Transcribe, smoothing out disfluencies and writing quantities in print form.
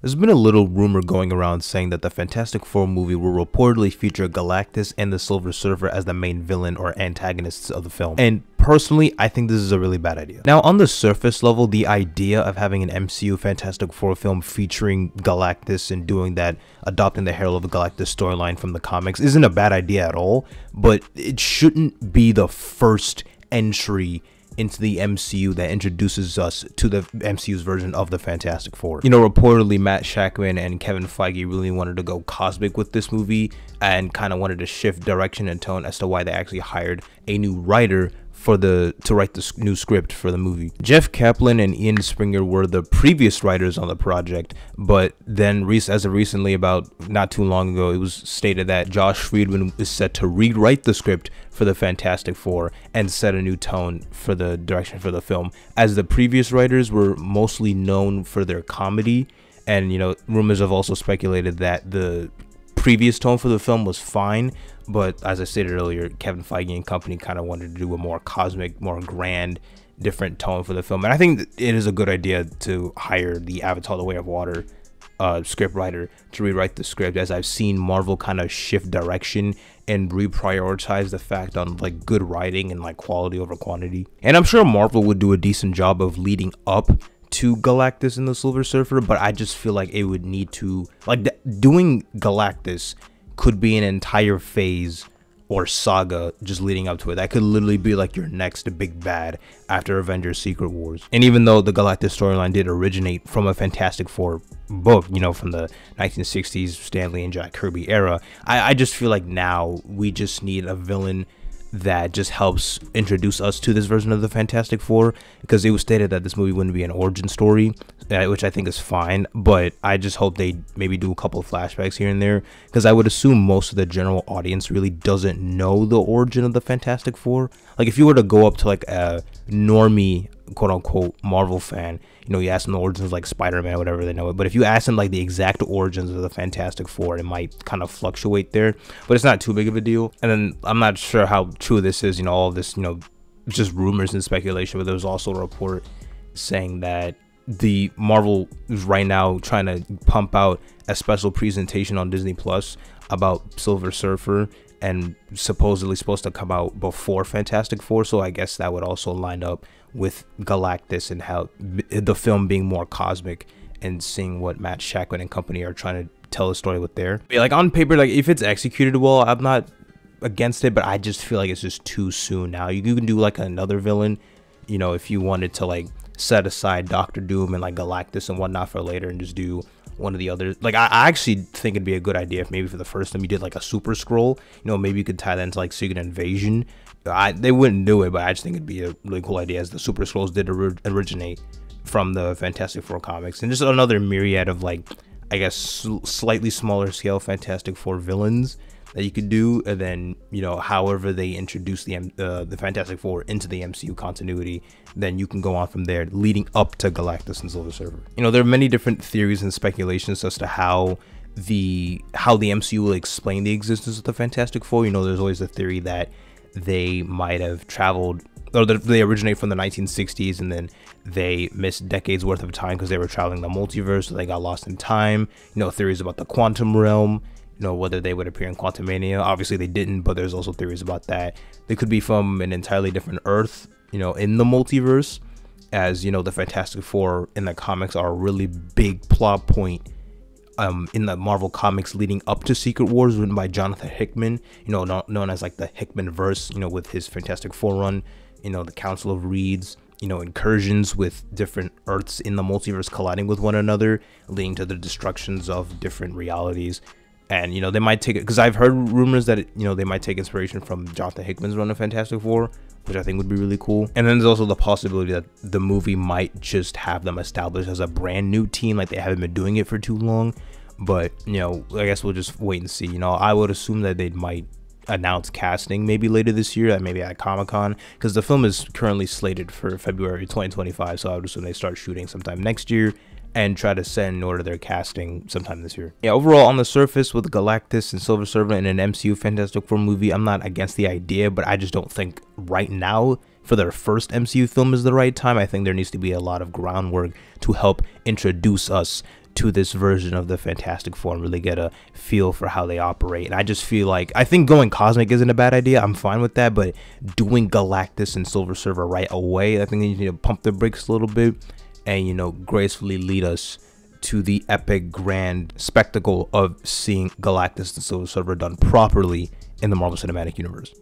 There's been a little rumor going around saying that the Fantastic Four movie will reportedly feature Galactus and the Silver Surfer as the main villain or antagonists of the film. And personally, I think this is a really bad idea. Now, on the surface level, the idea of having an MCU Fantastic Four film featuring Galactus and doing that, adopting the Herald of Galactus storyline from the comics, isn't a bad idea at all, but it shouldn't be the first entry into the MCU that introduces us to the MCU's version of the Fantastic Four. You know, reportedly Matt Shakman and Kevin Feige really wanted to go cosmic with this movie and kind of wanted to shift direction and tone as to why they actually hired a new writer to write the new script for the movie. Jeff Kaplan and Ian Springer were the previous writers on the project, but then as of recently, about not too long ago, it was stated that Josh Friedman is set to rewrite the script for the Fantastic Four and set a new tone for the direction for the film, as the previous writers were mostly known for their comedy. And you know, rumors have also speculated that the previous tone for the film was fine, but as I stated earlier, Kevin Feige and company kind of wanted to do a more cosmic, more grand, different tone for the film. And I think it is a good idea to hire the Avatar: The Way of Water script writer to rewrite the script, as I've seen Marvel kind of shift direction and reprioritize the fact on like good writing and like quality over quantity. And I'm sure Marvel would do a decent job of leading up to Galactus and the Silver Surfer, but I just feel like it would need to, like, doing Galactus could be an entire phase or saga just leading up to it. That could literally be like your next big bad after Avengers Secret Wars. And even though the Galactus storyline did originate from a Fantastic Four book, you know, from the 1960s Stan Lee and Jack Kirby era, I just feel like now we just need a villain that just helps introduce us to this version of the Fantastic Four, because it was stated that this movie wouldn't be an origin story, which I think is fine, but I just hope they maybe do a couple of flashbacks here and there, because I would assume most of the general audience really doesn't know the origin of the Fantastic Four. Like, if you were to go up to like a normie, quote-unquote, Marvel fan, you know, you ask them the origins like Spider-Man or whatever, they know it. But if you ask them like the exact origins of the Fantastic Four, it might kind of fluctuate there, but it's not too big of a deal. And then I'm not sure how true this is, you know, all of this, you know, just rumors and speculation, but there was also a report saying that the Marvel is right now trying to pump out a special presentation on Disney Plus about Silver Surfer, and supposedly supposed to come out before Fantastic Four, so I guess that would also line up with Galactus and how the film being more cosmic, and seeing what Matt Shakman and company are trying to tell a story with there. Like, on paper, like, if it's executed well, I'm not against it, but I just feel like it's just too soon now. You can do like another villain, you know, if you wanted to like set aside Doctor Doom and like Galactus and whatnot for later, and just do one of the others. Like, I actually think it'd be a good idea if maybe for the first time you did like a Super Scroll, you know, maybe you could tie that into like Secret Invasion. They wouldn't do it, but I just think it'd be a really cool idea, as the Super Scrolls did originate from the Fantastic Four comics. And just another myriad of like, I guess, slightly smaller scale Fantastic Four villains that you could do, and then, you know, however they introduce the Fantastic Four into the MCU continuity, then you can go on from there, leading up to Galactus and Silver Surfer. You know, there are many different theories and speculations as to how the MCU will explain the existence of the Fantastic Four. You know, there's always the theory that they might have traveled, or that they originate from the 1960s, and then they missed decades worth of time because they were traveling the multiverse, so they got lost in time. You know, theories about the quantum realm, you know, whether they would appear in Quantumania. Obviously they didn't, but there's also theories about that. They could be from an entirely different Earth, you know, in the multiverse, as, you know, the Fantastic Four in the comics are a really big plot point in the Marvel comics leading up to Secret Wars, written by Jonathan Hickman, you know, known as like the Hickman verse, you know, with his Fantastic Four run, you know, the Council of Reeds, you know, incursions with different Earths in the multiverse colliding with one another, leading to the destructions of different realities. And, you know, they might take it, because I've heard rumors that, you know, they might take inspiration from Jonathan Hickman's run of Fantastic Four, which I think would be really cool. And then there's also the possibility that the movie might just have them established as a brand new team, like they haven't been doing it for too long. But, you know, I guess we'll just wait and see. You know, I would assume that they might announce casting maybe later this year, maybe at Comic-Con, because the film is currently slated for February 2025, so I would assume they start shooting sometime next year and try to send in order their casting sometime this year. Yeah, overall, on the surface, with Galactus and Silver Surfer in an MCU Fantastic Four movie, I'm not against the idea, but I just don't think right now for their first MCU film is the right time. I think there needs to be a lot of groundwork to help introduce us to this version of the Fantastic Four and really get a feel for how they operate. And I just feel like, I think going cosmic isn't a bad idea. I'm fine with that, but doing Galactus and Silver Surfer right away, I think they need to pump the brakes a little bit and, you know, gracefully lead us to the epic grand spectacle of seeing Galactus and Silver Surfer done properly in the Marvel Cinematic Universe.